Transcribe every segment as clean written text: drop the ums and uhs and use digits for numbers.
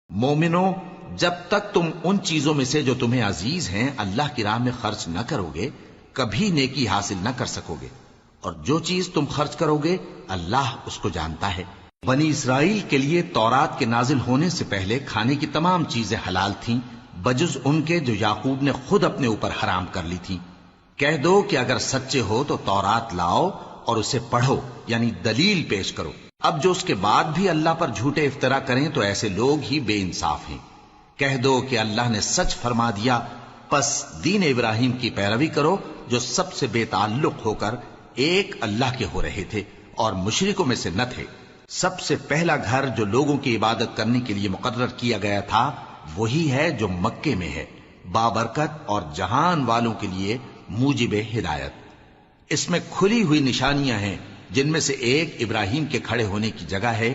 مومنو، جب تک تم ان چیزوں میں سے جو تمہیں عزیز ہیں اللہ کی راہ میں خرچ نہ کرو گے کبھی نیکی حاصل نہ کر سکو گے، اور جو چیز تم خرچ کرو گے اللہ اس کو جانتا ہے۔ بنی اسرائیل کے لیے تورات کے نازل ہونے سے پہلے کھانے کی تمام چیزیں حلال تھیں بجز ان کے جو یعقوب نے خود اپنے اوپر حرام کر لی تھی۔ کہہ دو کہ اگر سچے ہو تو تورات لاؤ اور اسے پڑھو، یعنی دلیل پیش کرو۔ اب جو اس کے بعد بھی اللہ پر جھوٹے افطرا کریں تو ایسے لوگ ہی بے انصاف ہیں۔ کہہ دو کہ اللہ نے سچ فرما دیا، پس دین ابراہیم کی پیروی کرو جو سب سے بے تعلق ہو کر ایک اللہ کے ہو رہے تھے اور مشرکوں میں سے نہ تھے۔ سب سے پہلا گھر جو لوگوں کی عبادت کرنے کے لیے مقرر کیا گیا تھا وہی ہے جو مکے میں ہے، بابرکت اور جہان والوں کے لیے موجب ہدایت۔ اس میں کھلی ہوئی نشانیاں ہیں جن میں سے ایک ابراہیم کے کھڑے ہونے کی جگہ ہے۔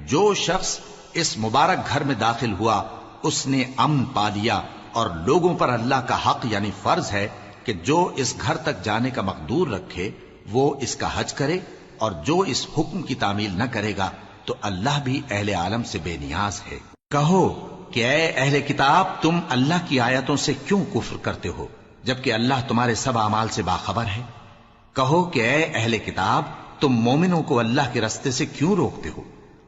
جو شخص اس مبارک گھر میں داخل ہوا اس نے امن پا لیا، اور لوگوں پر اللہ کا حق یعنی فرض ہے کہ جو اس گھر تک جانے کا مقدور رکھے وہ اس کا حج کرے، اور جو اس حکم کی تعمیل نہ کرے گا تو اللہ بھی اہل عالم سے بے نیاز ہے۔ کہو کہ اے اہل کتاب، تم اللہ کی آیتوں سے کیوں کفر کرتے ہو جبکہ اللہ تمہارے سب اعمال سے باخبر ہے؟ کہو کہ اے اہل کتاب، تم مومنوں کو اللہ کے رستے سے کیوں روکتے ہو،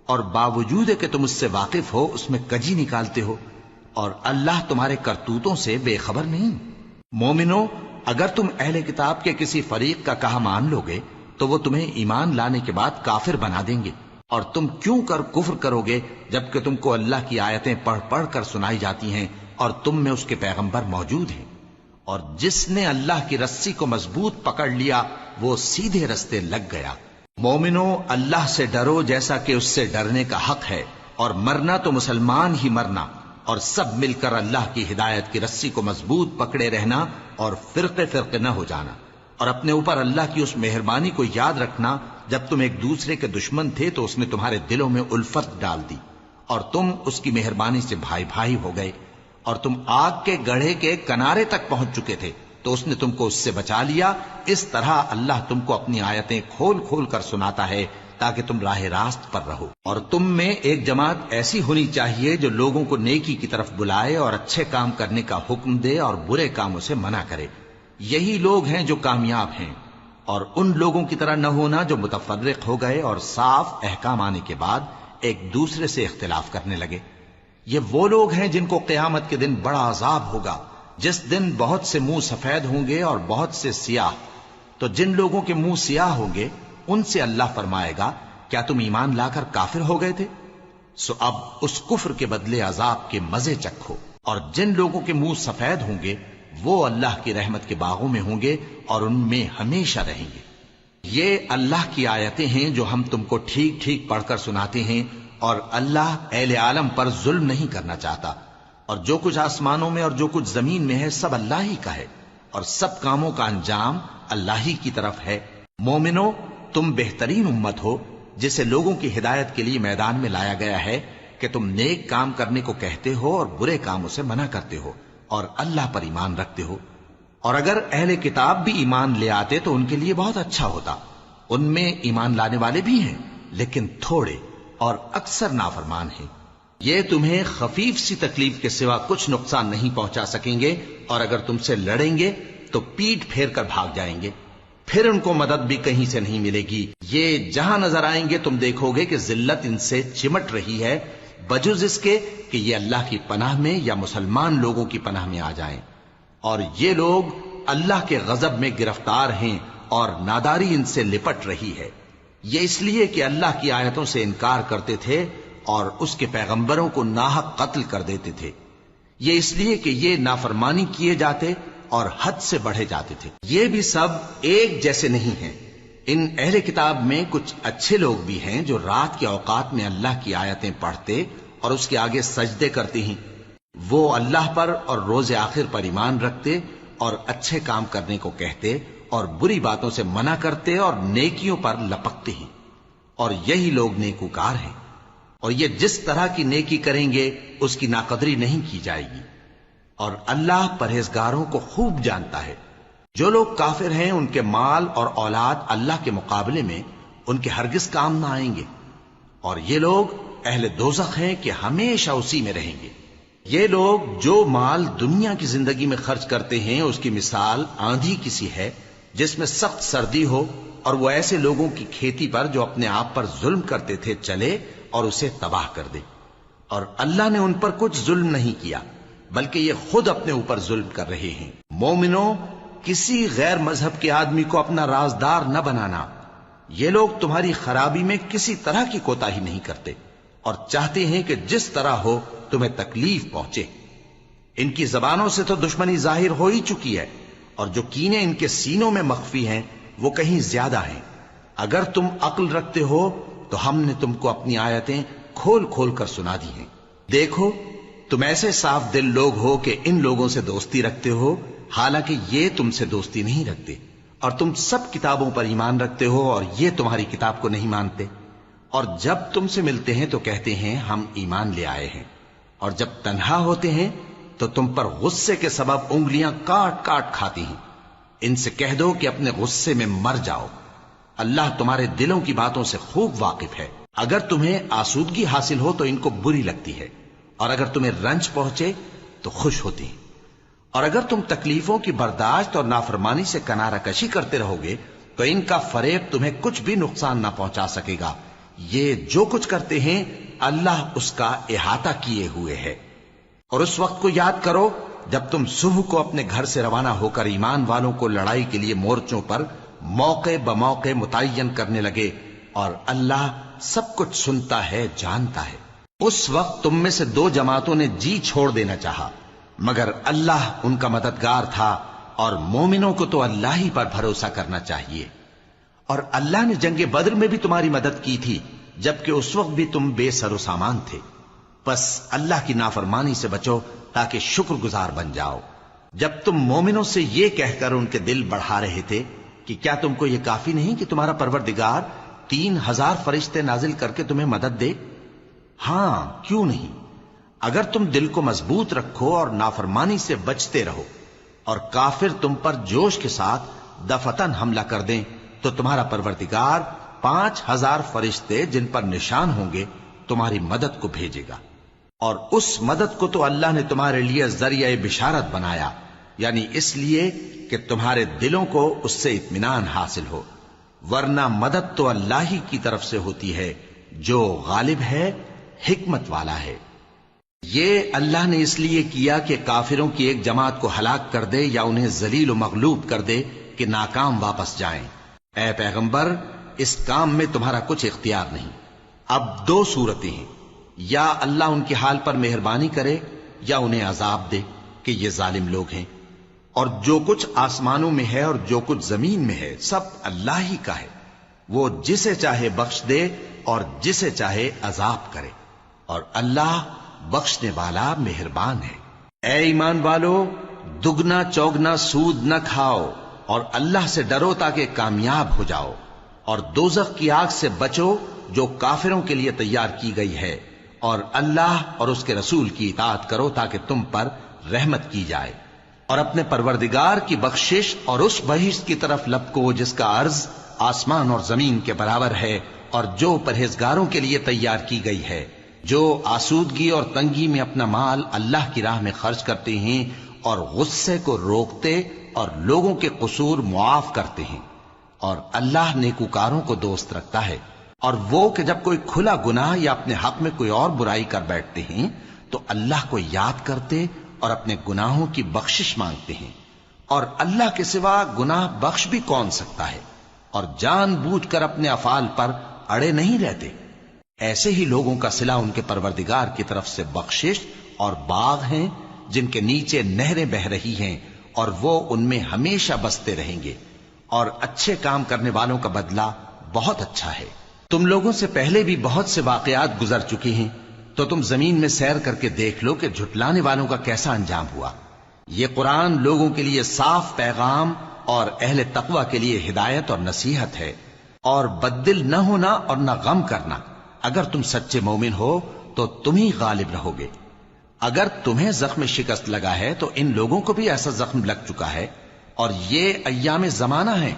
اور باوجود کہ تم اس سے واقف ہو اس میں کجی نکالتے ہو، اور اللہ تمہارے کرتوتوں سے بے خبر نہیں؟ مومنو، اگر تم اہل کتاب کے کسی فریق کا کہا مان لو گے تو وہ تمہیں ایمان لانے کے بعد کافر بنا دیں گے، اور تم کیوں کر کفر کرو گے جبکہ تم کو اللہ کی آیتیں پڑھ پڑھ کر سنائی جاتی ہیں اور تم میں اس کے پیغمبر موجود ہیں۔ اور جس نے اللہ کی رسی کو مضبوط پکڑ لیا وہ سیدھے رستے لگ گیا۔ مومنو، اللہ سے ڈرو جیسا کہ اس سے ڈرنے کا حق ہے، اور مرنا تو مسلمان ہی مرنا، اور سب مل کر اللہ کی ہدایت کی رسی کو مضبوط پکڑے رہنا اور فرقے فرقے نہ ہو جانا، اور اپنے اوپر اللہ کی اس مہربانی کو یاد رکھنا جب تم ایک دوسرے کے دشمن تھے تو اس نے تمہارے دلوں میں الفت ڈال دی اور تم اس کی مہربانی سے بھائی بھائی ہو گئے، اور تم آگ کے گڑھے کے کنارے تک پہنچ چکے تھے تو اس نے تم کو اس سے بچا لیا۔ اس طرح اللہ تم کو اپنی آیتیں کھول کھول کر سناتا ہے تاکہ تم راہ راست پر رہو۔ اور تم میں ایک جماعت ایسی ہونی چاہیے جو لوگوں کو نیکی کی طرف بلائے اور اچھے کام کرنے کا حکم دے اور برے کاموں سے منع کرے۔ یہی لوگ ہیں جو کامیاب ہیں، اور ان لوگوں کی طرح نہ ہونا جو متفرق ہو گئے اور صاف احکام آنے کے بعد ایک دوسرے سے اختلاف کرنے لگے۔ یہ وہ لوگ ہیں جن کو قیامت کے دن بڑا عذاب ہوگا، جس دن بہت سے منہ سفید ہوں گے اور بہت سے سیاہ۔ تو جن لوگوں کے منہ سیاہ ہوں گے ان سے اللہ فرمائے گا، کیا تم ایمان لا کر کافر ہو گئے تھے؟ سو اب اس کفر کے بدلے عذاب کے مزے چکھو۔ اور جن لوگوں کے منہ سفید ہوں گے وہ اللہ کی رحمت کے باغوں میں ہوں گے اور ان میں ہمیشہ رہیں گے۔ یہ اللہ کی آیتیں ہیں جو ہم تم کو ٹھیک ٹھیک پڑھ کر سناتے ہیں، اور اللہ اہل عالم پر ظلم نہیں کرنا چاہتا، اور جو کچھ آسمانوں میں اور جو کچھ زمین میں ہے سب اللہ ہی کا ہے، اور سب کاموں کا انجام اللہ ہی کی طرف ہے۔ مومنو، تم بہترین امت ہو جسے لوگوں کی ہدایت کے لیے میدان میں لایا گیا ہے کہ تم نیک کام کرنے کو کہتے ہو اور برے کاموں سے منع کرتے ہو اور اللہ پر ایمان رکھتے ہو۔ اور اگر اہل کتاب بھی ایمان لے آتے تو ان کے لیے بہت اچھا ہوتا، ان میں ایمان لانے والے بھی ہیں لیکن تھوڑے اور اکثر نافرمان ہیں۔ یہ تمہیں خفیف سی تکلیف کے سوا کچھ نقصان نہیں پہنچا سکیں گے، اور اگر تم سے لڑیں گے تو پیٹ پھیر کر بھاگ جائیں گے، پھر ان کو مدد بھی کہیں سے نہیں ملے گی۔ یہ جہاں نظر آئیں گے تم دیکھو گے کہ ذلت ان سے چمٹ رہی ہے، بجز اس کے کہ یہ اللہ کی پناہ میں یا مسلمان لوگوں کی پناہ میں آ جائیں۔ اور یہ لوگ اللہ کے غضب میں گرفتار ہیں اور ناداری ان سے لپٹ رہی ہے۔ یہ اس لیے کہ اللہ کی آیتوں سے انکار کرتے تھے اور اس کے پیغمبروں کو ناحق قتل کر دیتے تھے۔ یہ اس لیے کہ یہ نافرمانی کیے جاتے اور حد سے بڑھے جاتے تھے۔ یہ بھی سب ایک جیسے نہیں ہیں۔ ان اہل کتاب میں کچھ اچھے لوگ بھی ہیں جو رات کے اوقات میں اللہ کی آیتیں پڑھتے اور اس کے آگے سجدے کرتے ہیں۔ وہ اللہ پر اور روز آخر پر ایمان رکھتے اور اچھے کام کرنے کو کہتے اور بری باتوں سے منع کرتے اور نیکیوں پر لپکتے ہیں، اور یہی لوگ نیکوکار ہیں۔ اور یہ جس طرح کی نیکی کریں گے اس کی ناقدری نہیں کی جائے گی، اور اللہ پرہیزگاروں کو خوب جانتا ہے۔ جو لوگ کافر ہیں ان کے مال اور اولاد اللہ کے مقابلے میں ان کے ہرگز کام نہ آئیں گے، اور یہ لوگ اہل دوزخ ہیں کہ ہمیشہ اسی میں رہیں گے۔ یہ لوگ جو مال دنیا کی زندگی میں خرچ کرتے ہیں اس کی مثال آندھی کسی ہے جس میں سخت سردی ہو اور وہ ایسے لوگوں کی کھیتی پر جو اپنے آپ پر ظلم کرتے تھے چلے اور اسے تباہ کر دے۔ اور اللہ نے ان پر کچھ ظلم نہیں کیا بلکہ یہ خود اپنے اوپر ظلم کر رہے ہیں۔ مومنوں، کسی غیر مذہب کے آدمی کو اپنا رازدار نہ بنانا۔ یہ لوگ تمہاری خرابی میں کسی طرح کی کوتاہی نہیں کرتے اور چاہتے ہیں کہ جس طرح ہو تمہیں تکلیف پہنچے۔ ان کی زبانوں سے تو دشمنی ظاہر ہو ہی چکی ہے اور جو کینے ان کے سینوں میں مخفی ہیں وہ کہیں زیادہ ہیں۔ اگر تم عقل رکھتے ہو تو ہم نے تم کو اپنی آیتیں کھول کھول کر سنا دی ہیں۔ دیکھو، تم ایسے صاف دل لوگ ہو کہ ان لوگوں سے دوستی رکھتے ہو حالانکہ یہ تم سے دوستی نہیں رکھتے، اور تم سب کتابوں پر ایمان رکھتے ہو اور یہ تمہاری کتاب کو نہیں مانتے، اور جب تم سے ملتے ہیں تو کہتے ہیں ہم ایمان لے آئے ہیں، اور جب تنہا ہوتے ہیں تو تم پر غصے کے سبب انگلیاں کاٹ کاٹ کھاتی ہیں۔ ان سے کہہ دو کہ اپنے غصے میں مر جاؤ، اللہ تمہارے دلوں کی باتوں سے خوب واقف ہے۔ اگر تمہیں آسودگی حاصل ہو تو ان کو بری لگتی ہے، اور اگر تمہیں رنج پہنچے تو خوش ہوتی ہیں، اور اگر تم تکلیفوں کی برداشت اور نافرمانی سے کنارہ کشی کرتے رہو گے تو ان کا فریب تمہیں کچھ بھی نقصان نہ پہنچا سکے گا۔ یہ جو کچھ کرتے ہیں اللہ اس کا احاطہ کیے ہوئے ہے۔ اور اس وقت کو یاد کرو جب تم صبح کو اپنے گھر سے روانہ ہو کر ایمان والوں کو لڑائی کے لیے مورچوں پر موقع بموقع متعین کرنے لگے، اور اللہ سب کچھ سنتا ہے، جانتا ہے۔ اس وقت تم میں سے دو جماعتوں نے جی چھوڑ دینا چاہا، مگر اللہ ان کا مددگار تھا، اور مومنوں کو تو اللہ ہی پر بھروسہ کرنا چاہیے۔ اور اللہ نے جنگ بدر میں بھی تمہاری مدد کی تھی جبکہ اس وقت بھی تم بے سر و سامان تھے۔ بس اللہ کی نافرمانی سے بچو تاکہ شکر گزار بن جاؤ۔ جب تم مومنوں سے یہ کہہ کر ان کے دل بڑھا رہے تھے کہ کیا تم کو یہ کافی نہیں کہ تمہارا پروردگار 3000 فرشتے نازل کر کے تمہیں مدد دے؟ ہاں، کیوں نہیں؟ اگر تم دل کو مضبوط رکھو اور نافرمانی سے بچتے رہو اور کافر تم پر جوش کے ساتھ دفتن حملہ کر دیں تو تمہارا پروردگار 5000 فرشتے جن پر نشان ہوں گے تمہاری مدد کو بھیجے گا، اور اس مدد کو تو اللہ نے تمہارے لیے ذریعہ بشارت بنایا، یعنی اس لیے کہ تمہارے دلوں کو اس سے اطمینان حاصل ہو، ورنہ مدد تو اللہ ہی کی طرف سے ہوتی ہے جو غالب ہے، حکمت والا ہے۔ یہ اللہ نے اس لیے کیا کہ کافروں کی ایک جماعت کو ہلاک کر دے یا انہیں ذلیل و مغلوب کر دے کہ ناکام واپس جائیں۔ اے پیغمبر، اس کام میں تمہارا کچھ اختیار نہیں۔ اب دو صورتیں ہیں، یا اللہ ان کے حال پر مہربانی کرے یا انہیں عذاب دے کہ یہ ظالم لوگ ہیں، اور جو کچھ آسمانوں میں ہے اور جو کچھ زمین میں ہے سب اللہ ہی کا ہے، وہ جسے چاہے بخش دے اور جسے چاہے عذاب کرے، اور اللہ بخشنے والا مہربان ہے۔ اے ایمان والو، دگنا چوگنا سود نہ کھاؤ اور اللہ سے ڈرو تاکہ کامیاب ہو جاؤ، اور دوزخ کی آگ سے بچو جو کافروں کے لیے تیار کی گئی ہے، اور اللہ اور اس کے رسول کی اطاعت کرو تاکہ تم پر رحمت کی جائے، اور اپنے پروردگار کی بخشش اور اس بہشت کی طرف لپکو جس کا عرض آسمان اور زمین کے برابر ہے، اور جو پرہیزگاروں کے لیے تیار کی گئی ہے، جو آسودگی اور تنگی میں اپنا مال اللہ کی راہ میں خرچ کرتے ہیں اور غصے کو روکتے اور لوگوں کے قصور معاف کرتے ہیں، اور اللہ نیکوکاروں کو دوست رکھتا ہے۔ اور وہ کہ جب کوئی کھلا گناہ یا اپنے حق میں کوئی اور برائی کر بیٹھتے ہیں تو اللہ کو یاد کرتے اور اپنے گناہوں کی بخشش مانگتے ہیں، اور اللہ کے سوا گناہ بخش بھی کون سکتا ہے، اور جان بوجھ کر اپنے افعال پر اڑے نہیں رہتے۔ ایسے ہی لوگوں کا صلہ ان کے پروردگار کی طرف سے بخشش اور باغ ہیں جن کے نیچے نہریں بہ رہی ہیں، اور وہ ان میں ہمیشہ بستے رہیں گے، اور اچھے کام کرنے والوں کا بدلہ بہت اچھا ہے۔ تم لوگوں سے پہلے بھی بہت سے واقعات گزر چکے ہیں، تو تم زمین میں سیر کر کے دیکھ لو کہ جھٹلانے والوں کا کیسا انجام ہوا۔ یہ قرآن لوگوں کے لیے صاف پیغام اور اہل تقوی کے لیے ہدایت اور نصیحت ہے، اور بددل نہ ہونا اور نہ غم کرنا۔ اگر تم سچے مومن ہو تو تم ہی غالب رہو گے۔ اگر تمہیں زخم شکست لگا ہے تو ان لوگوں کو بھی ایسا زخم لگ چکا ہے، اور یہ ایام زمانہ ہے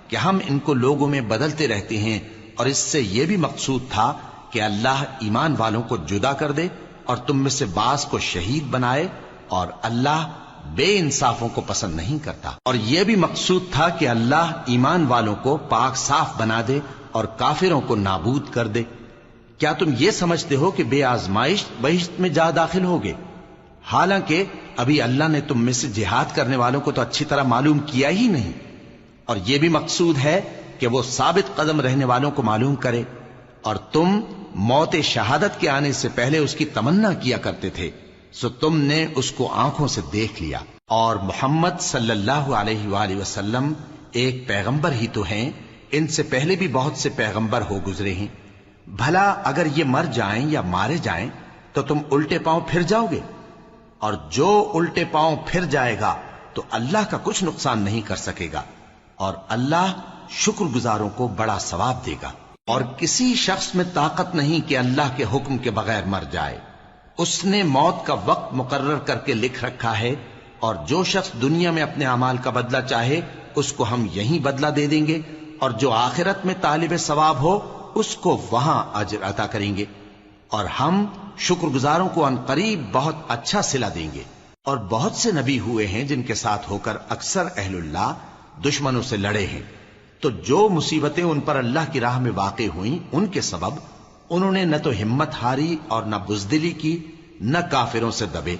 کہ ہم ان کو لوگوں میں بدلتے رہتے ہیں، اور اس سے یہ بھی مقصود تھا کہ کہ اللہ ایمان والوں کو جدا کر دے اور تم میں سے بعض کو شہید بنائے، اور اللہ بے انصافوں کو پسند نہیں کرتا۔ اور یہ بھی مقصود تھا کہ اللہ ایمان والوں کو پاک صاف بنا دے اور کافروں کو نابود کر دے۔ کیا تم یہ سمجھتے ہو کہ بے آزمائش بہشت میں جا داخل ہوگے؟ حالانکہ ابھی اللہ نے تم میں سے جہاد کرنے والوں کو تو اچھی طرح معلوم کیا ہی نہیں۔ اور یہ بھی مقصود ہے کہ وہ ثابت قدم رہنے والوں کو معلوم کرے، اور تم موت شہادت کے آنے سے پہلے اس کی تمنا کیا کرتے تھے، سو تم نے اس کو آنکھوں سے دیکھ لیا۔ اور محمد صلی اللہ علیہ وآلہ وسلم ایک پیغمبر ہی تو ہیں، ان سے پہلے بھی بہت سے پیغمبر ہو گزرے ہیں۔ بھلا اگر یہ مر جائیں یا مارے جائیں تو تم الٹے پاؤں پھر جاؤ گے؟ اور جو الٹے پاؤں پھر جائے گا تو اللہ کا کچھ نقصان نہیں کر سکے گا، اور اللہ شکر گزاروں کو بڑا ثواب دے گا۔ اور کسی شخص میں طاقت نہیں کہ اللہ کے حکم کے بغیر مر جائے، اس نے موت کا وقت مقرر کر کے لکھ رکھا ہے، اور جو شخص دنیا میں اپنے اعمال کا بدلہ چاہے اس کو ہم یہیں بدلہ دے دیں گے، اور جو آخرت میں طالب ثواب ہو اس کو وہاں اجر عطا کریں گے، اور ہم شکر گزاروں کو عنقریب بہت اچھا صلہ دیں گے۔ اور بہت سے نبی ہوئے ہیں جن کے ساتھ ہو کر اکثر اہل اللہ دشمنوں سے لڑے ہیں، تو جو مصیبتیں ان پر اللہ کی راہ میں واقع ہوئیں ان کے سبب انہوں نے نہ تو ہمت ہاری اور نہ بزدلی کی، نہ کافروں سے دبے۔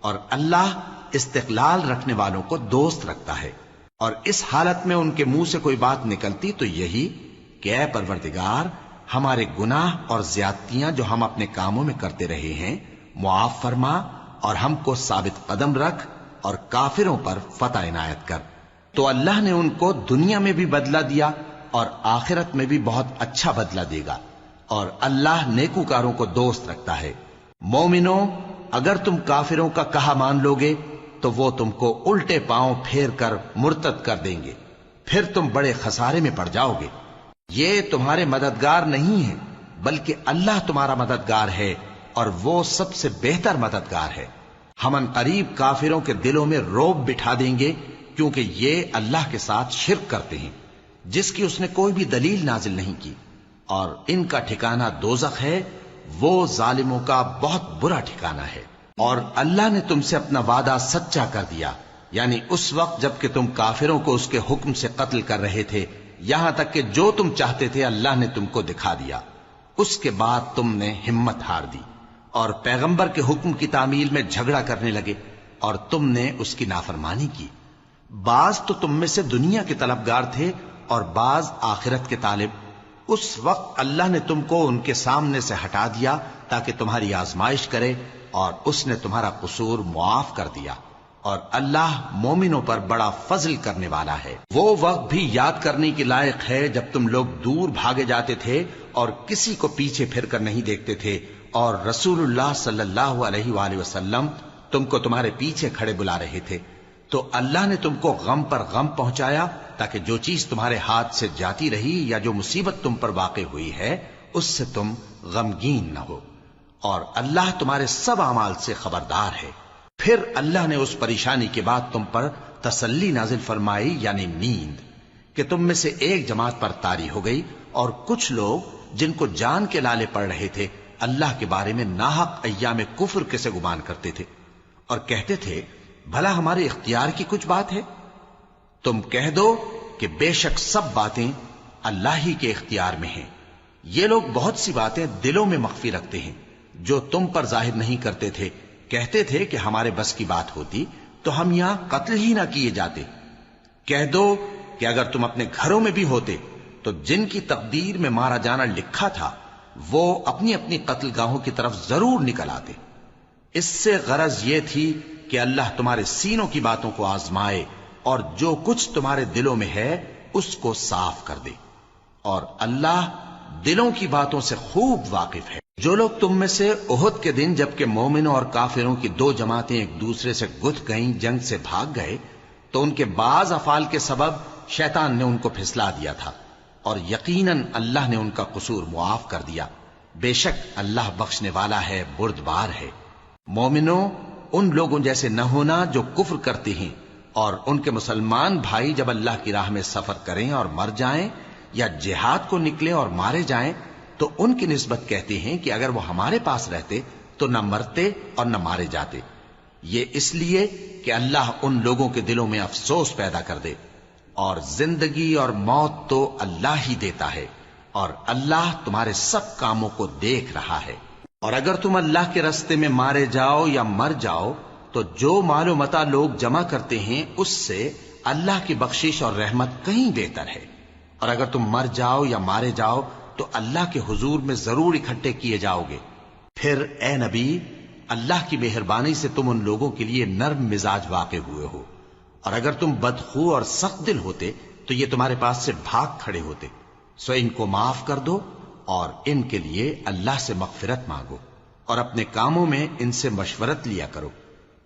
اور اللہ استقلال رکھنے والوں کو دوست رکھتا ہے، اور اس حالت میں ان کے منہ سے کوئی بات نکلتی تو یہی کہ اے پروردگار، ہمارے گناہ اور زیادتیاں جو ہم اپنے کاموں میں کرتے رہے ہیں معاف فرما، اور ہم کو ثابت قدم رکھ، اور کافروں پر فتح عنایت کر۔ تو اللہ نے ان کو دنیا میں بھی بدلہ دیا اور آخرت میں بھی بہت اچھا بدلہ دے گا، اور اللہ نیکوکاروں کو دوست رکھتا ہے۔ مومنو، اگر تم کافروں کا کہا مان لوگے تو وہ تم کو الٹے پاؤں پھیر کر مرتد کر دیں گے، پھر تم بڑے خسارے میں پڑ جاؤ گے۔ یہ تمہارے مددگار نہیں ہیں بلکہ اللہ تمہارا مددگار ہے، اور وہ سب سے بہتر مددگار ہے۔ ہم ان قریب کافروں کے دلوں میں رعب بٹھا دیں گے، کیونکہ یہ اللہ کے ساتھ شرک کرتے ہیں جس کی اس نے کوئی بھی دلیل نازل نہیں کی، اور ان کا ٹھکانہ دوزخ ہے، وہ ظالموں کا بہت برا ٹھکانہ ہے۔ اور اللہ نے تم سے اپنا وعدہ سچا کر دیا، یعنی اس وقت جب کہ تم کافروں کو اس کے حکم سے قتل کر رہے تھے، یہاں تک کہ جو تم چاہتے تھے اللہ نے تم کو دکھا دیا۔ اس کے بعد تم نے ہمت ہار دی اور پیغمبر کے حکم کی تعمیل میں جھگڑا کرنے لگے، اور تم نے اس کی نافرمانی کی۔ بعض تو تم میں سے دنیا کے طلبگار تھے اور بعض آخرت کے طالب۔ اس وقت اللہ نے تم کو ان کے سامنے سے ہٹا دیا تاکہ تمہاری آزمائش کرے، اور اس نے تمہارا قصور معاف کر دیا، اور اللہ مومنوں پر بڑا فضل کرنے والا ہے۔ وہ وقت بھی یاد کرنے کے لائق ہے جب تم لوگ دور بھاگے جاتے تھے اور کسی کو پیچھے پھر کر نہیں دیکھتے تھے، اور رسول اللہ صلی اللہ علیہ وآلہ وسلم تم کو تمہارے پیچھے کھڑے بلا رہے تھے، تو اللہ نے تم کو غم پر غم پہنچایا تاکہ جو چیز تمہارے ہاتھ سے جاتی رہی یا جو مصیبت تم پر واقع ہوئی ہے اس سے تم غمگین نہ ہو، اور اللہ تمہارے سب اعمال سے خبردار ہے۔ پھر اللہ نے اس پریشانی کے بعد تم پر تسلی نازل فرمائی، یعنی نیند، کہ تم میں سے ایک جماعت پر طاری ہو گئی، اور کچھ لوگ جن کو جان کے لالے پڑ رہے تھے اللہ کے بارے میں ناحق ایام کفر کے سے گمان کرتے تھے، اور کہتے تھے بھلا ہمارے اختیار کی کچھ بات ہے؟ تم کہہ دو کہ بے شک سب باتیں اللہ ہی کے اختیار میں ہیں۔ یہ لوگ بہت سی باتیں دلوں میں مخفی رکھتے ہیں جو تم پر ظاہر نہیں کرتے تھے۔ کہتے تھے کہ ہمارے بس کی بات ہوتی تو ہم یہاں قتل ہی نہ کیے جاتے۔ کہہ دو کہ اگر تم اپنے گھروں میں بھی ہوتے تو جن کی تقدیر میں مارا جانا لکھا تھا وہ اپنی اپنی قتل گاہوں کی طرف ضرور نکل آتے۔ اس سے غرض یہ تھی کہ اللہ تمہارے سینوں کی باتوں کو آزمائے اور جو کچھ تمہارے دلوں میں ہے اس کو صاف کر دے، اور اللہ دلوں کی باتوں سے خوب واقف ہے۔ جو لوگ تم میں سے احد کے دن جبکہ مومنوں اور کافروں کی دو جماعتیں ایک دوسرے سے گتھ گئیں جنگ سے بھاگ گئے تو ان کے بعض افعال کے سبب شیطان نے ان کو پھسلا دیا تھا، اور یقیناً اللہ نے ان کا قصور معاف کر دیا۔ بے شک اللہ بخشنے والا ہے، بردبار ہے۔ مومنوں، ان لوگوں جیسے نہ ہونا جو کفر کرتے ہیں، اور ان کے مسلمان بھائی جب اللہ کی راہ میں سفر کریں اور مر جائیں یا جہاد کو نکلے اور مارے جائیں تو ان کی نسبت کہتے ہیں کہ اگر وہ ہمارے پاس رہتے تو نہ مرتے اور نہ مارے جاتے، یہ اس لیے کہ اللہ ان لوگوں کے دلوں میں افسوس پیدا کر دے، اور زندگی اور موت تو اللہ ہی دیتا ہے، اور اللہ تمہارے سب کاموں کو دیکھ رہا ہے۔ اور اگر تم اللہ کے راستے میں مارے جاؤ یا مر جاؤ تو جو مال و متاع لوگ جمع کرتے ہیں اس سے اللہ کی بخشش اور رحمت کہیں بہتر ہے، اور اگر تم مر جاؤ یا مارے جاؤ تو اللہ کے حضور میں ضرور اکٹھے کیے جاؤ گے۔ پھر اے نبی، اللہ کی مہربانی سے تم ان لوگوں کے لیے نرم مزاج واقع ہوئے ہو، اور اگر تم بدخو اور سخت دل ہوتے تو یہ تمہارے پاس سے بھاگ کھڑے ہوتے، سو ان کو معاف کر دو اور ان کے لیے اللہ سے مغفرت مانگو، اور اپنے کاموں میں ان سے مشورت لیا کرو،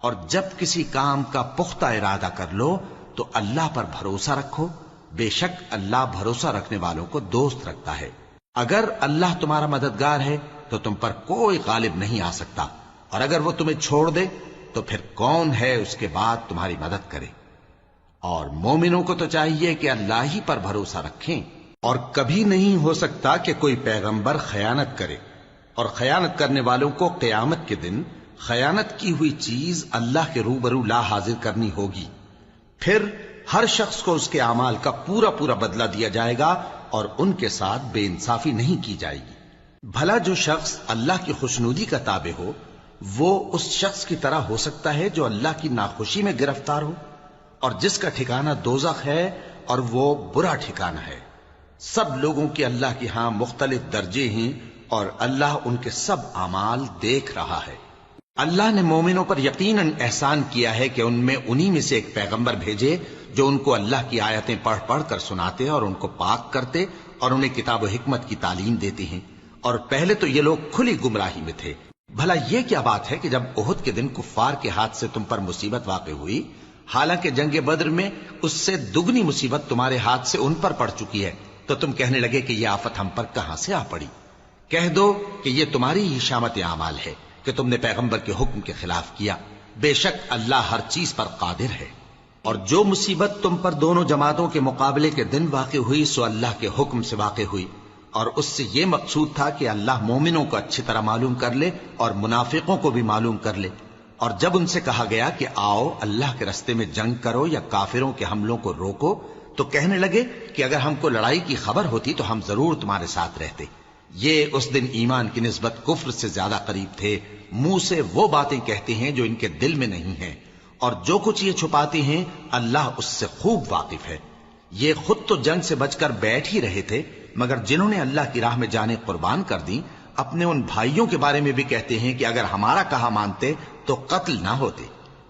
اور جب کسی کام کا پختہ ارادہ کر لو تو اللہ پر بھروسہ رکھو، بے شک اللہ بھروسہ رکھنے والوں کو دوست رکھتا ہے۔ اگر اللہ تمہارا مددگار ہے تو تم پر کوئی غالب نہیں آ سکتا، اور اگر وہ تمہیں چھوڑ دے تو پھر کون ہے اس کے بعد تمہاری مدد کرے۔ اور مومنوں کو تو چاہیے کہ اللہ ہی پر بھروسہ رکھیں، اور کبھی نہیں ہو سکتا کہ کوئی پیغمبر خیانت کرے، اور خیانت کرنے والوں کو قیامت کے دن خیانت کی ہوئی چیز اللہ کے روبرو لا حاضر کرنی ہوگی، پھر ہر شخص کو اس کے اعمال کا پورا پورا بدلہ دیا جائے گا، اور ان کے ساتھ بے انصافی نہیں کی جائے گی۔ بھلا جو شخص اللہ کی خوشنودی کا تابع ہو وہ اس شخص کی طرح ہو سکتا ہے جو اللہ کی ناخوشی میں گرفتار ہو، اور جس کا ٹھکانہ دوزخ ہے اور وہ برا ٹھکانہ ہے۔ سب لوگوں کے اللہ کے ہاں مختلف درجے ہیں، اور اللہ ان کے سب اعمال دیکھ رہا ہے۔ اللہ نے مومنوں پر یقیناً احسان کیا ہے کہ ان میں انہی میں سے ایک پیغمبر بھیجے جو ان کو اللہ کی آیتیں پڑھ پڑھ کر سناتے اور ان کو پاک کرتے اور انہیں کتاب و حکمت کی تعلیم دیتے ہیں، اور پہلے تو یہ لوگ کھلی گمراہی میں تھے۔ بھلا یہ کیا بات ہے کہ جب احد کے دن کفار کے ہاتھ سے تم پر مصیبت واقع ہوئی، حالانکہ جنگ بدر میں اس سے دگنی مصیبت تمہارے ہاتھ سے ان پر پڑ چکی ہے، تو تم کہنے لگے کہ یہ آفت ہم پر کہاں سے آ پڑی؟ کہہ دو کہ یہ تمہاری ہی شامت اعمال ہے کہ تم نے پیغمبر کے حکم کے خلاف کیا، بے شک اللہ ہر چیز پر قادر ہے۔ اور جو مصیبت تم پر دونوں جماعتوں کے مقابلے کے دن واقع ہوئی سو اللہ کے حکم سے واقع ہوئی، اور اس سے یہ مقصود تھا کہ اللہ مومنوں کو اچھی طرح معلوم کر لے اور منافقوں کو بھی معلوم کر لے۔ اور جب ان سے کہا گیا کہ آؤ اللہ کے راستے میں جنگ کرو یا کافروں کے حملوں کو روکو، تو کہنے لگے کہ اگر ہم کو لڑائی کی خبر ہوتی تو ہم ضرور تمہارے ساتھ رہتے۔ یہ اس دن ایمان کی نسبت کفر سے زیادہ قریب تھے، منہ سے وہ باتیں کہتے ہیں جو ان کے دل میں نہیں ہیں، اور جو کچھ یہ چھپاتے ہیں اللہ اس سے خوب واقف ہے۔ یہ خود تو جنگ سے بچ کر بیٹھ ہی رہے تھے، مگر جنہوں نے اللہ کی راہ میں جانیں قربان کر دیں اپنے ان بھائیوں کے بارے میں بھی کہتے ہیں کہ اگر ہمارا کہا مانتے تو قتل نہ ہوتے۔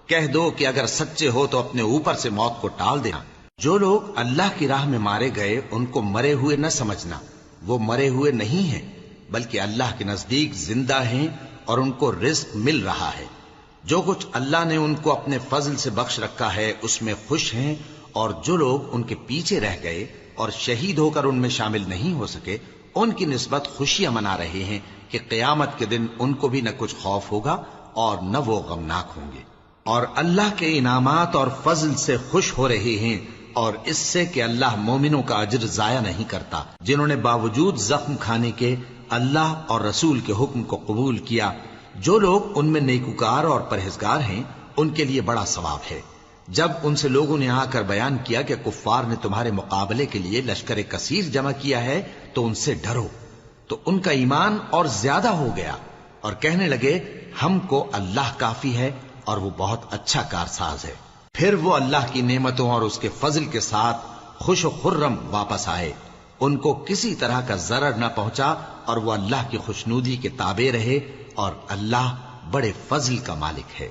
کہہ دو کہ اگر سچے ہو تو اپنے اوپر سے موت کو ٹال دینا۔ جو لوگ اللہ کی راہ میں مارے گئے ان کو مرے ہوئے نہ سمجھنا، وہ مرے ہوئے نہیں ہیں بلکہ اللہ کے نزدیک زندہ ہیں اور ان کو رزق مل رہا ہے۔ جو کچھ اللہ نے ان کو اپنے فضل سے بخش رکھا ہے اس میں خوش ہیں، اور جو لوگ ان کے پیچھے رہ گئے اور شہید ہو کر ان میں شامل نہیں ہو سکے ان کی نسبت خوشیاں منا رہے ہیں کہ قیامت کے دن ان کو بھی نہ کچھ خوف ہوگا اور نہ وہ غمناک ہوں گے، اور اللہ کے انعامات اور فضل سے خوش ہو رہے ہیں، اور اس سے کہ اللہ مومنوں کا اجر ضائع نہیں کرتا جنہوں نے باوجود زخم کھانے کے اللہ اور رسول کے حکم کو قبول کیا۔ جو لوگ ان میں نیکوکار اور پرہیزگار ہیں ان کے لیے بڑا ثواب ہے۔ جب ان سے لوگوں نے آ کر بیان کیا کہ کفار نے تمہارے مقابلے کے لیے لشکر کثیر جمع کیا ہے تو ان سے ڈرو، تو ان کا ایمان اور زیادہ ہو گیا، اور کہنے لگے ہم کو اللہ کافی ہے اور وہ بہت اچھا کارساز ہے۔ پھر وہ اللہ کی نعمتوں اور اس کے فضل کے ساتھ خوش و خرم واپس آئے، ان کو کسی طرح کا ضرر نہ پہنچا، اور وہ اللہ کی خوشنودی کے تابع رہے، اور اللہ بڑے فضل کا مالک ہے۔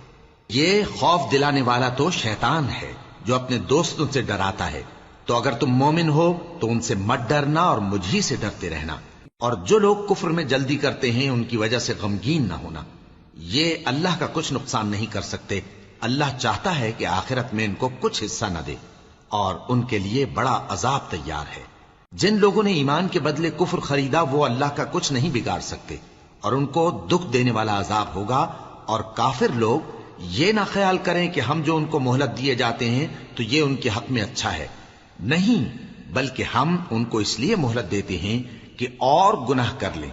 یہ خوف دلانے والا تو شیطان ہے جو اپنے دوستوں سے ڈراتا ہے، تو اگر تم مومن ہو تو ان سے مت ڈرنا اور مجھ ہی سے ڈرتے رہنا، اور جو لوگ کفر میں جلدی کرتے ہیں ان کی وجہ سے غمگین نہ ہونا، یہ اللہ کا کچھ نقصان نہیں کر سکتے۔ اللہ چاہتا ہے کہ آخرت میں ان کو کچھ حصہ نہ دے، اور ان کے لیے بڑا عذاب تیار ہے۔ جن لوگوں نے ایمان کے بدلے کفر خریدا وہ اللہ کا کچھ نہیں بگاڑ سکتے، اور ان کو دکھ دینے والا عذاب ہوگا۔ اور کافر لوگ یہ نہ خیال کریں کہ ہم جو ان کو مہلت دیے جاتے ہیں تو یہ ان کے حق میں اچھا ہے، نہیں، بلکہ ہم ان کو اس لیے مہلت دیتے ہیں کہ اور گناہ کر لیں،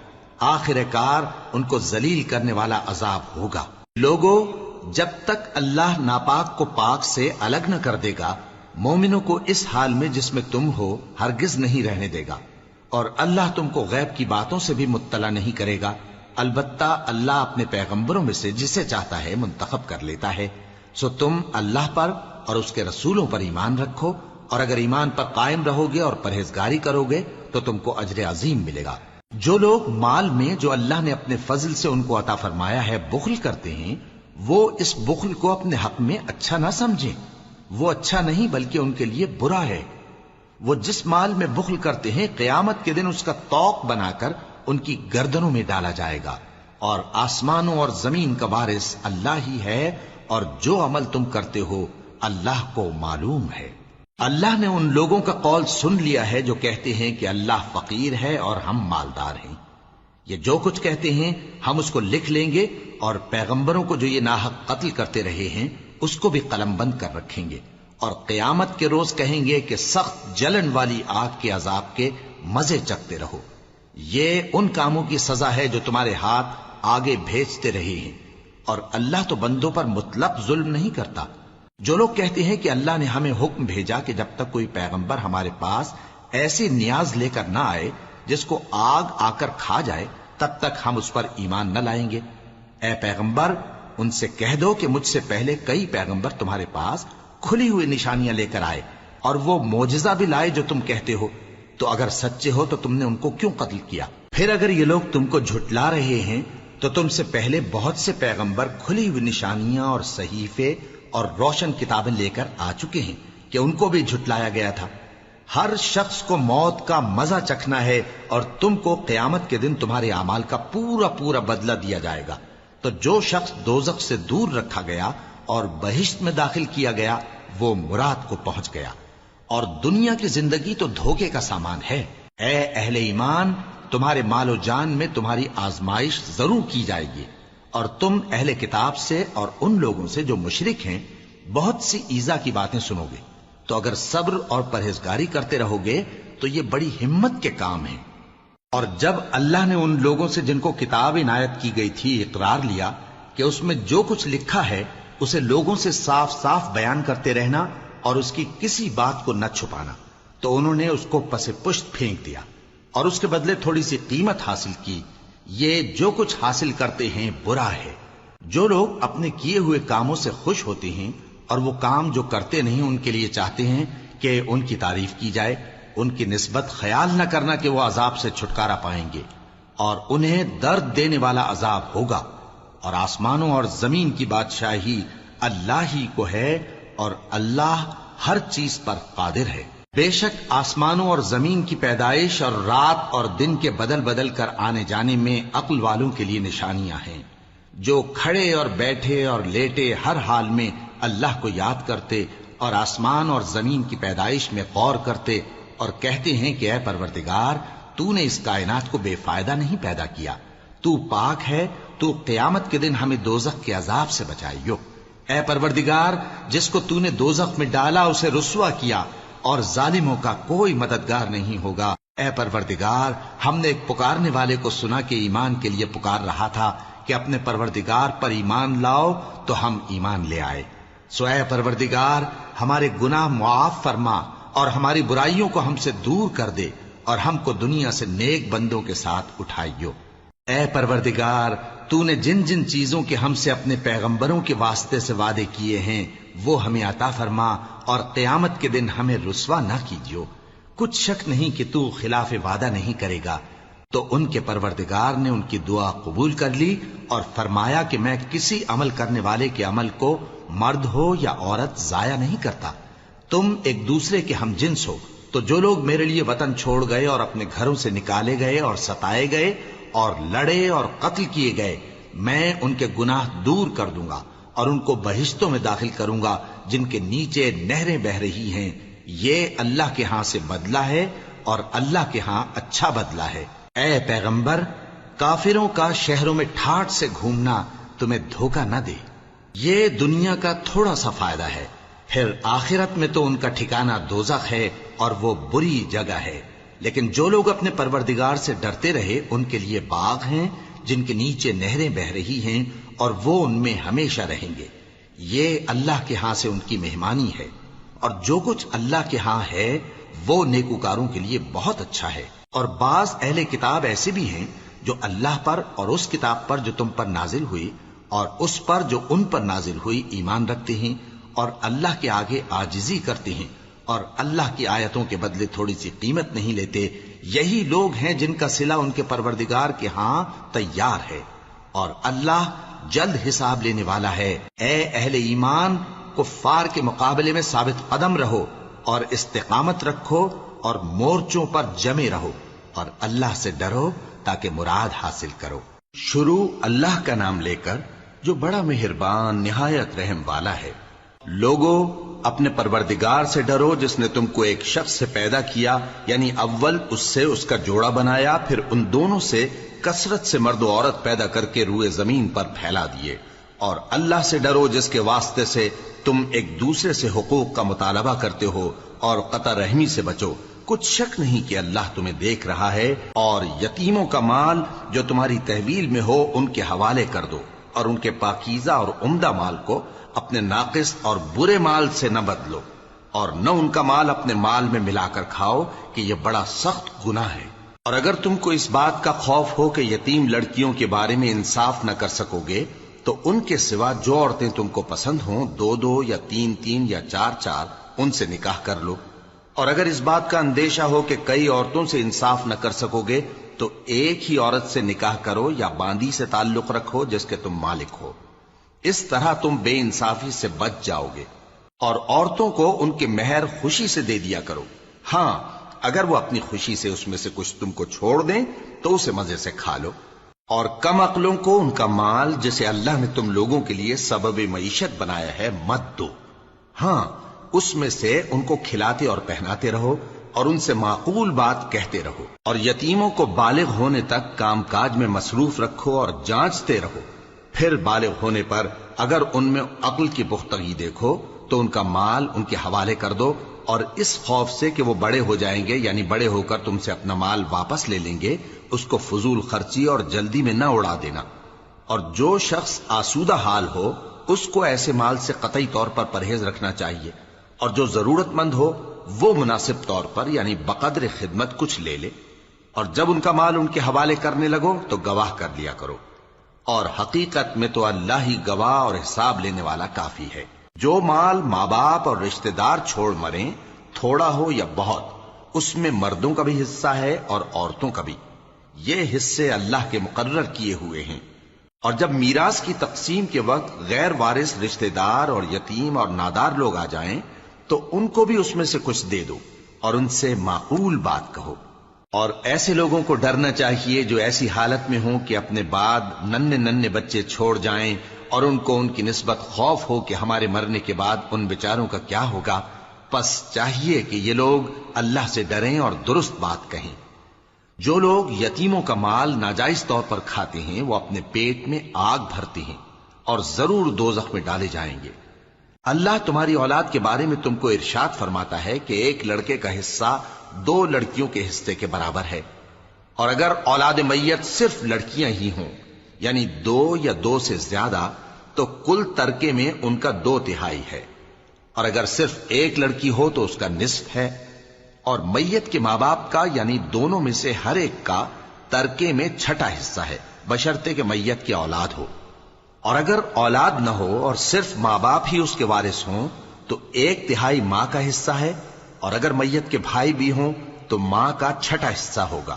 آخر کار ان کو ذلیل کرنے والا عذاب ہوگا۔ لوگوں، جب تک اللہ ناپاک کو پاک سے الگ نہ کر دے گا، مومنوں کو اس حال میں جس میں تم ہو ہرگز نہیں رہنے دے گا، اور اللہ تم کو غیب کی باتوں سے بھی مطلع نہیں کرے گا۔ البتہ اللہ اپنے پیغمبروں میں سے جسے چاہتا ہے منتخب کر لیتا ہے۔ سو تم اللہ پر اور اس کے رسولوں پر ایمان رکھو، اور اگر ایمان پر قائم رہو گے اور پرہیزگاری کرو گے تو تم کو اجر عظیم ملے گا۔ جو لوگ مال میں جو اللہ نے اپنے فضل سے ان کو عطا فرمایا ہے بخل کرتے ہیں، وہ اس بخل کو اپنے حق میں اچھا نہ سمجھیں، وہ اچھا نہیں بلکہ ان کے لیے برا ہے۔ وہ جس مال میں بخل کرتے ہیں قیامت کے دن اس کا طوق بنا کر ان کی گردنوں میں ڈالا جائے گا، اور آسمانوں اور زمین کا وارث اللہ ہی ہے، اور جو عمل تم کرتے ہو اللہ کو معلوم ہے۔ اللہ نے ان لوگوں کا قول سن لیا ہے جو کہتے ہیں کہ اللہ فقیر ہے اور ہم مالدار ہیں۔ یہ جو کچھ کہتے ہیں ہم اس کو لکھ لیں گے، اور پیغمبروں کو جو یہ ناحق قتل کرتے رہے ہیں اس کو بھی قلم بند کر رکھیں گے، اور قیامت کے روز کہیں گے کہ سخت جلن والی آگ کے عذاب کے مزے چکھتے رہو۔ یہ ان کاموں کی سزا ہے جو تمہارے ہاتھ آگے بھیجتے رہے ہیں، اور اللہ تو بندوں پر مطلق ظلم نہیں کرتا۔ جو لوگ کہتے ہیں کہ اللہ نے ہمیں حکم بھیجا کہ جب تک کوئی پیغمبر ہمارے پاس ایسی نیاز لے کر نہ آئے جس کو آگ آ کر کھا جائے تب تک ہم اس پر ایمان نہ لائیں گے، اے پیغمبر ان سے کہہ دو کہ مجھ سے پہلے کئی پیغمبر تمہارے پاس کھلی ہوئی نشانیاں لے کر آئے، اور وہ معجزہ بھی لائے جو تم کہتے ہو، تو اگر سچے ہو تو تم نے ان کو کیوں قتل کیا؟ پھر اگر یہ لوگ تم کو جھٹلا رہے ہیں تو تم سے پہلے بہت سے پیغمبر کھلی ہوئی نشانیاں اور صحیفے اور روشن کتابیں لے کر آ چکے ہیں کہ ان کو بھی جھٹلایا گیا تھا۔ ہر شخص کو موت کا مزہ چکھنا ہے، اور تم کو قیامت کے دن تمہارے اعمال کا پورا پورا بدلہ دیا جائے گا۔ تو جو شخص دوزخ سے دور رکھا گیا اور بہشت میں داخل کیا گیا وہ مراد کو پہنچ گیا، اور دنیا کی زندگی تو دھوکے کا سامان ہے۔ اے اہل ایمان، تمہارے مال و جان میں تمہاری آزمائش ضرور کی جائے گی، اور تم اہل کتاب سے اور ان لوگوں سے جو مشرک ہیں بہت سی ایذا کی باتیں سنو گے، تو اگر صبر اور پرہیزگاری کرتے رہو گے تو یہ بڑی ہمت کے کام ہیں۔ اور جب اللہ نے ان لوگوں سے جن کو کتاب عنایت کی گئی تھی اقرار لیا کہ اس میں جو کچھ لکھا ہے اسے لوگوں سے صاف صاف بیان کرتے رہنا اور اس کی کسی بات کو نہ چھپانا، تو انہوں نے اس کو پس پشت پھینک دیا اور اس کے بدلے تھوڑی سی قیمت حاصل کی۔ یہ جو کچھ حاصل کرتے ہیں برا ہے۔ جو لوگ اپنے کیے ہوئے کاموں سے خوش ہوتے ہیں اور وہ کام جو کرتے نہیں ان کے لیے چاہتے ہیں کہ ان کی تعریف کی جائے، ان کی نسبت خیال نہ کرنا کہ وہ عذاب سے چھٹکارا پائیں گے، اور انہیں درد دینے والا عذاب ہوگا۔ اور آسمانوں اور زمین کی بادشاہی اللہ ہی کو ہے، اور اللہ ہر چیز پر قادر ہے۔ بے شک آسمانوں اور زمین کی پیدائش اور رات اور دن کے بدل بدل کر آنے جانے میں عقل والوں کے لیے نشانیاں ہیں، جو کھڑے اور بیٹھے اور لیٹے ہر حال میں اللہ کو یاد کرتے اور آسمان اور زمین کی پیدائش میں غور کرتے اور کہتے ہیں کہ اے پروردگار، تو نے اس کائنات کو بے فائدہ نہیں پیدا کیا، تو پاک ہے، تو قیامت کے دن ہمیں دوزخ کے عذاب سے بچائیو۔ اے پروردگار، جس کو تو نے دوزخ میں ڈالا اسے رسوا کیا، اور ظالموں کا کوئی مددگار نہیں ہوگا۔ اے پروردگار، ہم نے ایک پکارنے والے کو سنا کہ ایمان کے لیے پکار رہا تھا کہ اپنے پروردگار پر ایمان لاؤ، تو ہم ایمان لے آئے۔ سو اے پروردگار، ہمارے گناہ معاف فرما اور ہماری برائیوں کو ہم سے دور کر دے، اور ہم کو دنیا سے نیک بندوں کے ساتھ اٹھائیو۔ اے پروردگار، تو نے جن جن چیزوں کے ہم سے اپنے پیغمبروں کے واسطے سے وعدے کیے ہیں وہ ہمیں عطا فرما، اور قیامت کے دن ہمیں رسوا نہ کیجیو۔ کچھ شک نہیں کہ تو خلاف وعدہ نہیں کرے گا۔ تو ان کے پروردگار نے ان کی دعا قبول کر لی اور فرمایا کہ میں کسی عمل کرنے والے کے عمل کو مرد ہو یا عورت ضائع نہیں کرتا۔ تم ایک دوسرے کے ہم جنس ہو، تو جو لوگ میرے لیے وطن چھوڑ گئے اور اپنے گھروں سے نکالے گئے اور ستائے گئے اور لڑے اور قتل کیے گئے، میں ان کے گناہ دور کر دوں گا اور ان کو بہشتوں میں داخل کروں گا جن کے نیچے نہریں بہ رہی ہیں۔ یہ اللہ کے ہاں سے بدلہ ہے، اور اللہ کے ہاں اچھا بدلہ ہے۔ اے پیغمبر، کافروں کا شہروں میں ٹھاٹھ سے گھومنا تمہیں دھوکہ نہ دے۔ یہ دنیا کا تھوڑا سا فائدہ ہے، پھر آخرت میں تو ان کا ٹھکانہ دوزخ ہے، اور وہ بری جگہ ہے۔ لیکن جو لوگ اپنے پروردگار سے ڈرتے رہے ان کے لیے باغ ہیں جن کے نیچے نہریں بہ رہی ہیں اور وہ ان میں ہمیشہ رہیں گے. یہ اللہ کے ہاں سے ان کی مہمانی ہے، اور جو کچھ اللہ کے ہاں ہے وہ نیکوکاروں کے لیے بہت اچھا ہے. اور بعض اہل کتاب ایسے بھی ہیں جو اللہ پر اور اس کتاب پر جو تم پر نازل ہوئی اور اس پر جو ان پر نازل ہوئی ایمان رکھتے ہیں اور اللہ کے آگے عاجزی کرتے ہیں اور اللہ کی آیتوں کے بدلے تھوڑی سی قیمت نہیں لیتے. یہی لوگ ہیں جن کا صلہ ان کے پروردگار کے ہاں تیار ہے، اور اللہ جلد حساب لینے والا ہے. اے اہل ایمان، کفار کے مقابلے میں ثابت قدم رہو اور استقامت رکھو اور مورچوں پر جمے رہو اور اللہ سے ڈرو تاکہ مراد حاصل کرو. شروع اللہ کا نام لے کر جو بڑا مہربان نہایت رحم والا ہے. لوگوں، اپنے پروردگار سے ڈرو جس نے تم کو ایک شخص سے پیدا کیا، یعنی اول اس سے اس کا جوڑا بنایا، پھر ان دونوں سے کثرت سے مرد و عورت پیدا کر کے روئے زمین پر پھیلا دیے. اور اللہ سے ڈرو جس کے واسطے سے تم ایک دوسرے سے حقوق کا مطالبہ کرتے ہو، اور قطع رحمی سے بچو. کچھ شک نہیں کہ اللہ تمہیں دیکھ رہا ہے. اور یتیموں کا مال جو تمہاری تحویل میں ہو ان کے حوالے کر دو، اور ان کے پاکیزہ اور عمدہ مال کو اپنے ناقص اور برے مال سے نہ بدلو، اور نہ ان کا مال اپنے مال میں ملا کر کھاؤ کہ یہ بڑا سخت گناہ ہے. اور اگر تم کو اس بات کا خوف ہو کہ یتیم لڑکیوں کے بارے میں انصاف نہ کر سکو گے تو ان کے سوا جو عورتیں تم کو پسند ہوں، 2 یا 3 یا 4 ان سے نکاح کر لو. اور اگر اس بات کا اندیشہ ہو کہ کئی عورتوں سے انصاف نہ کر سکو گے تو ایک ہی عورت سے نکاح کرو یا باندی سے تعلق رکھو جس کے تم مالک ہو. اس طرح تم بے انصافی سے بچ جاؤ گے. اور عورتوں کو ان کے مہر خوشی سے دے دیا کرو. ہاں، اگر وہ اپنی خوشی سے اس میں سے کچھ تم کو چھوڑ دیں تو اسے مزے سے کھا لو. اور کم عقلوں کو ان کا مال جسے اللہ نے تم لوگوں کے لیے سبب معیشت بنایا ہے مت دو. ہاں، اس میں سے ان کو کھلاتے اور پہناتے رہو اور ان سے معقول بات کہتے رہو. اور یتیموں کو بالغ ہونے تک کام کاج میں مصروف رکھو اور جانچتے رہو. پھر بالغ ہونے پر اگر ان میں عقل کی پختگی دیکھو تو ان کا مال ان کے حوالے کر دو، اور اس خوف سے کہ وہ بڑے ہو جائیں گے، یعنی بڑے ہو کر تم سے اپنا مال واپس لے لیں گے، اس کو فضول خرچی اور جلدی میں نہ اڑا دینا. اور جو شخص آسودہ حال ہو اس کو ایسے مال سے قطعی طور پر پرہیز رکھنا چاہیے، اور جو ضرورت مند ہو وہ مناسب طور پر یعنی بقدر خدمت کچھ لے لے. اور جب ان کا مال ان کے حوالے کرنے لگو تو گواہ کر لیا کرو، اور حقیقت میں تو اللہ ہی گواہ اور حساب لینے والا کافی ہے. جو مال ماں باپ اور رشتہ دار چھوڑ مریں، تھوڑا ہو یا بہت، اس میں مردوں کا بھی حصہ ہے اور عورتوں کا بھی. یہ حصے اللہ کے مقرر کیے ہوئے ہیں. اور جب میراث کی تقسیم کے وقت غیر وارث رشتہ دار اور یتیم اور نادار لوگ آ جائیں تو ان کو بھی اس میں سے کچھ دے دو اور ان سے معقول بات کہو. اور ایسے لوگوں کو ڈرنا چاہیے جو ایسی حالت میں ہوں کہ اپنے بعد ننھے بچے چھوڑ جائیں اور ان کو ان کی نسبت خوف ہو کہ ہمارے مرنے کے بعد ان بیچاروں کا کیا ہوگا. پس چاہیے کہ یہ لوگ اللہ سے ڈریں اور درست بات کہیں. جو لوگ یتیموں کا مال ناجائز طور پر کھاتے ہیں وہ اپنے پیٹ میں آگ بھرتے ہیں اور ضرور دوزخ میں ڈالے جائیں گے. اللہ تمہاری اولاد کے بارے میں تم کو ارشاد فرماتا ہے کہ ایک لڑکے کا حصہ 2 لڑکیوں کے حصے کے برابر ہے. اور اگر اولاد میت صرف لڑکیاں ہی ہوں یعنی 2 یا 2 سے زیادہ تو کل ترکے میں ان کا 2/3 ہے. اور اگر صرف ایک لڑکی ہو تو اس کا نصف ہے. اور میت کے ماں باپ کا یعنی دونوں میں سے ہر ایک کا ترکے میں 6واں حصہ ہے، بشرطے کہ میت کی اولاد ہو. اور اگر اولاد نہ ہو اور صرف ماں باپ ہی اس کے وارث ہوں تو 1/3 ماں کا حصہ ہے. اور اگر میت کے بھائی بھی ہوں تو ماں کا 6واں حصہ ہوگا.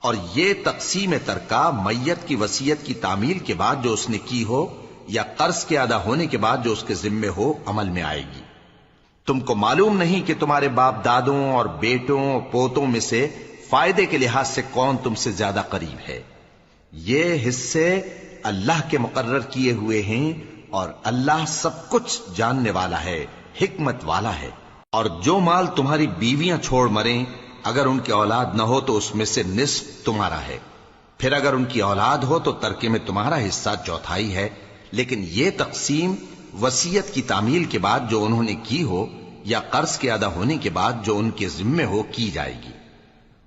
اور یہ تقسیم ترکہ میت کی وصیت کی تعمیل کے بعد جو اس نے کی ہو یا قرض کے ادا ہونے کے بعد جو اس کے ذمے ہو عمل میں آئے گی. تم کو معلوم نہیں کہ تمہارے باپ دادوں اور بیٹوں اور پوتوں میں سے فائدے کے لحاظ سے کون تم سے زیادہ قریب ہے. یہ حصے اللہ کے مقرر کیے ہوئے ہیں اور اللہ سب کچھ جاننے والا ہے، حکمت والا ہے. اور جو مال تمہاری بیویاں چھوڑ مریں اگر ان کی اولاد نہ ہو تو اس میں سے نصف تمہارا ہے. پھر اگر ان کی اولاد ہو تو ترکے میں تمہارا حصہ 1/4 ہے. لیکن یہ تقسیم وصیت کی تعمیل کے بعد جو انہوں نے کی ہو یا قرض کے ادا ہونے کے بعد جو ان کے ذمے ہو کی جائے گی.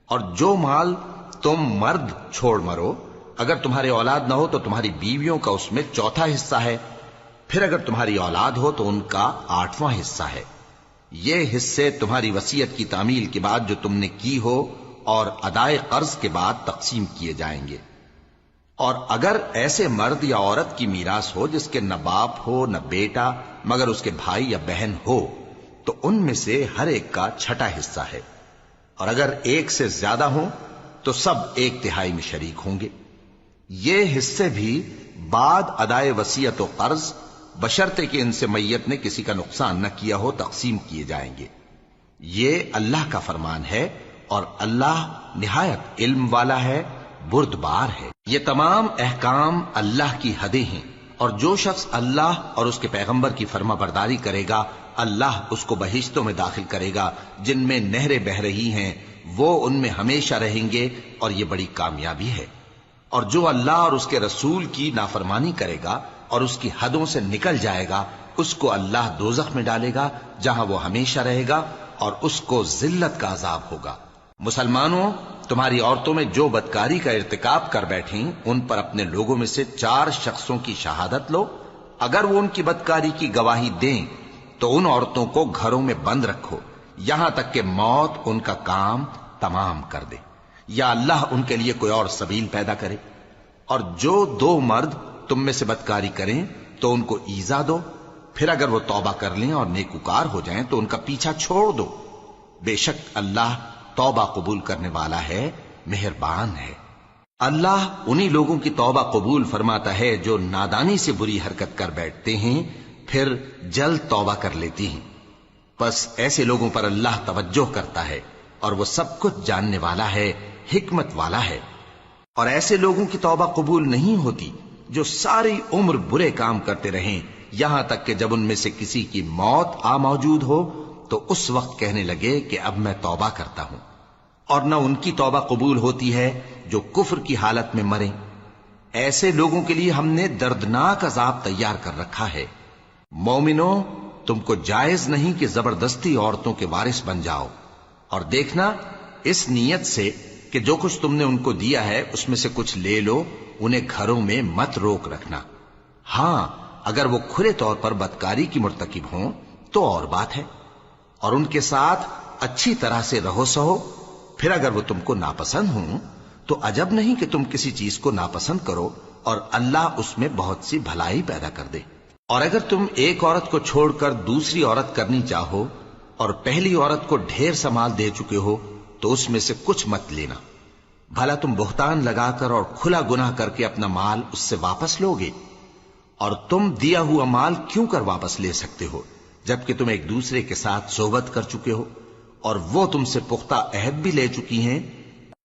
اور جو مال تم مرد چھوڑ مرو، اگر تمہاری اولاد نہ ہو تو تمہاری بیویوں کا اس میں چوتھا حصہ ہے، پھر اگر تمہاری اولاد ہو تو ان کا 8واں حصہ ہے۔ یہ حصے تمہاری وصیت کی تعمیل کے بعد جو تم نے کی ہو اور ادائے قرض کے بعد تقسیم کیے جائیں گے۔ اور اگر ایسے مرد یا عورت کی میراث ہو جس کے نہ باپ ہو نہ بیٹا مگر اس کے بھائی یا بہن ہو، تو ان میں سے ہر ایک کا چھٹا حصہ ہے، اور اگر ایک سے زیادہ ہوں تو سب 1/3 میں شریک ہوں گے۔ یہ حصے بھی بعد ادائے وصیت و قرض بشرطے کہ ان سے میت نے کسی کا نقصان نہ کیا ہو تقسیم کیے جائیں گے۔ یہ اللہ کا فرمان ہے، اور اللہ نہایت علم والا ہے، بردبار ہے۔ یہ تمام احکام اللہ کی حدیں ہیں، اور جو شخص اللہ اور اس کے پیغمبر کی فرما برداری کرے گا اللہ اس کو بہشتوں میں داخل کرے گا جن میں نہریں بہ رہی ہیں، وہ ان میں ہمیشہ رہیں گے، اور یہ بڑی کامیابی ہے۔ اور جو اللہ اور اس کے رسول کی نافرمانی کرے گا اور اس کی حدوں سے نکل جائے گا، اس کو اللہ دوزخ میں ڈالے گا جہاں وہ ہمیشہ رہے گا، اور اس کو ذلت کا عذاب ہوگا۔ مسلمانوں، تمہاری عورتوں میں جو بدکاری کا ارتکاب کر بیٹھیں ان پر اپنے لوگوں میں سے 4 شخصوں کی شہادت لو۔ اگر وہ ان کی بدکاری کی گواہی دیں تو ان عورتوں کو گھروں میں بند رکھو یہاں تک کہ موت ان کا کام تمام کر دے، یا اللہ ان کے لیے کوئی اور سبیل پیدا کرے۔ اور جو 2 مرد تم میں سے بدکاری کریں تو ان کو ایذا دو، پھر اگر وہ توبہ کر لیں اور نیکوکار ہو جائیں تو ان کا پیچھا چھوڑ دو۔ بے شک اللہ توبہ قبول کرنے والا ہے، مہربان ہے۔ اللہ انہی لوگوں کی توبہ قبول فرماتا ہے جو نادانی سے بری حرکت کر بیٹھتے ہیں پھر جلد توبہ کر لیتی ہیں، بس ایسے لوگوں پر اللہ توجہ کرتا ہے، اور وہ سب کچھ جاننے والا ہے، حکمت والا ہے۔ اور ایسے لوگوں کی توبہ قبول نہیں ہوتی جو ساری عمر برے کام کرتے رہیں، یہاں تک کہ جب ان میں سے کسی کی موت آ موجود ہو تو اس وقت کہنے لگے کہ اب میں توبہ کرتا ہوں۔ اور نہ ان کی توبہ قبول ہوتی ہے جو کفر کی حالت میں مریں۔ ایسے لوگوں کے لیے ہم نے دردناک عذاب تیار کر رکھا ہے۔ مومنوں، تم کو جائز نہیں کہ زبردستی عورتوں کے وارث بن جاؤ، اور دیکھنا اس نیت سے کہ جو کچھ تم نے ان کو دیا ہے اس میں سے کچھ لے لو، انہیں گھروں میں مت روک رکھنا۔ ہاں، اگر وہ کھلے طور پر بدکاری کی مرتکب ہوں تو اور بات ہے، اور ان کے ساتھ اچھی طرح سے رہو سہو۔ پھر اگر وہ تم کو ناپسند ہوں تو عجب نہیں کہ تم کسی چیز کو ناپسند کرو، اور اللہ اس میں بہت سی بھلائی پیدا کر دے۔ اور اگر تم ایک عورت کو چھوڑ کر دوسری عورت کرنی چاہو اور پہلی عورت کو ڈھیر سا مال دے چکے ہو تو اس میں سے کچھ مت لینا، بھلا تم بہتان لگا کر اور کھلا گناہ کر کے اپنا مال اس سے واپس لوگے؟ اور تم دیا ہوا مال کیوں کر واپس لے سکتے ہو جبکہ تم ایک دوسرے کے ساتھ صحبت کر چکے ہو، اور وہ تم سے پختہ عہد بھی لے چکی ہیں؟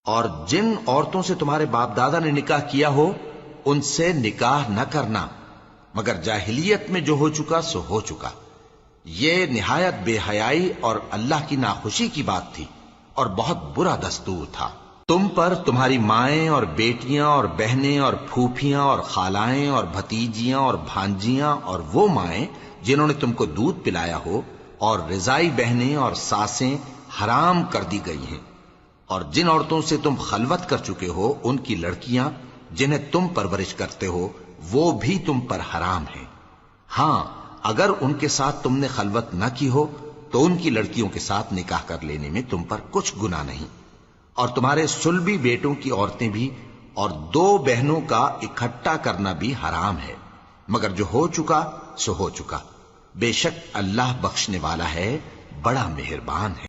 اور جن عورتوں سے تمہارے باپ دادا نے نکاح کیا ہو ان سے نکاح نہ کرنا مگر جاہلیت میں جو ہو چکا سو ہو چکا۔ یہ نہایت بے حیائی اور اللہ کی ناخوشی کی بات تھی، اور بہت برا دستور تھا۔ تم پر تمہاری مائیں اور بیٹیاں اور بہنیں اور پھوپھیاں اور خالائیں اور بھتیجیاں اور بھانجیاں اور وہ مائیں جنہوں نے تم کو دودھ پلایا ہو اور رضائی بہنیں اور ساسیں حرام کر دی گئی ہیں، اور جن عورتوں سے تم خلوت کر چکے ہو ان کی لڑکیاں جنہیں تم پرورش کرتے ہو وہ بھی تم پر حرام ہیں۔ ہاں، اگر ان کے ساتھ تم نے خلوت نہ کی ہو تو ان کی لڑکیوں کے ساتھ نکاح کر لینے میں تم پر کچھ گناہ نہیں۔ اور تمہارے صلبی بیٹوں کی عورتیں بھی اور 2 بہنوں کا اکٹھا کرنا بھی حرام ہے، مگر جو ہو چکا سو ہو چکا۔ بے شک اللہ بخشنے والا ہے، بڑا مہربان ہے۔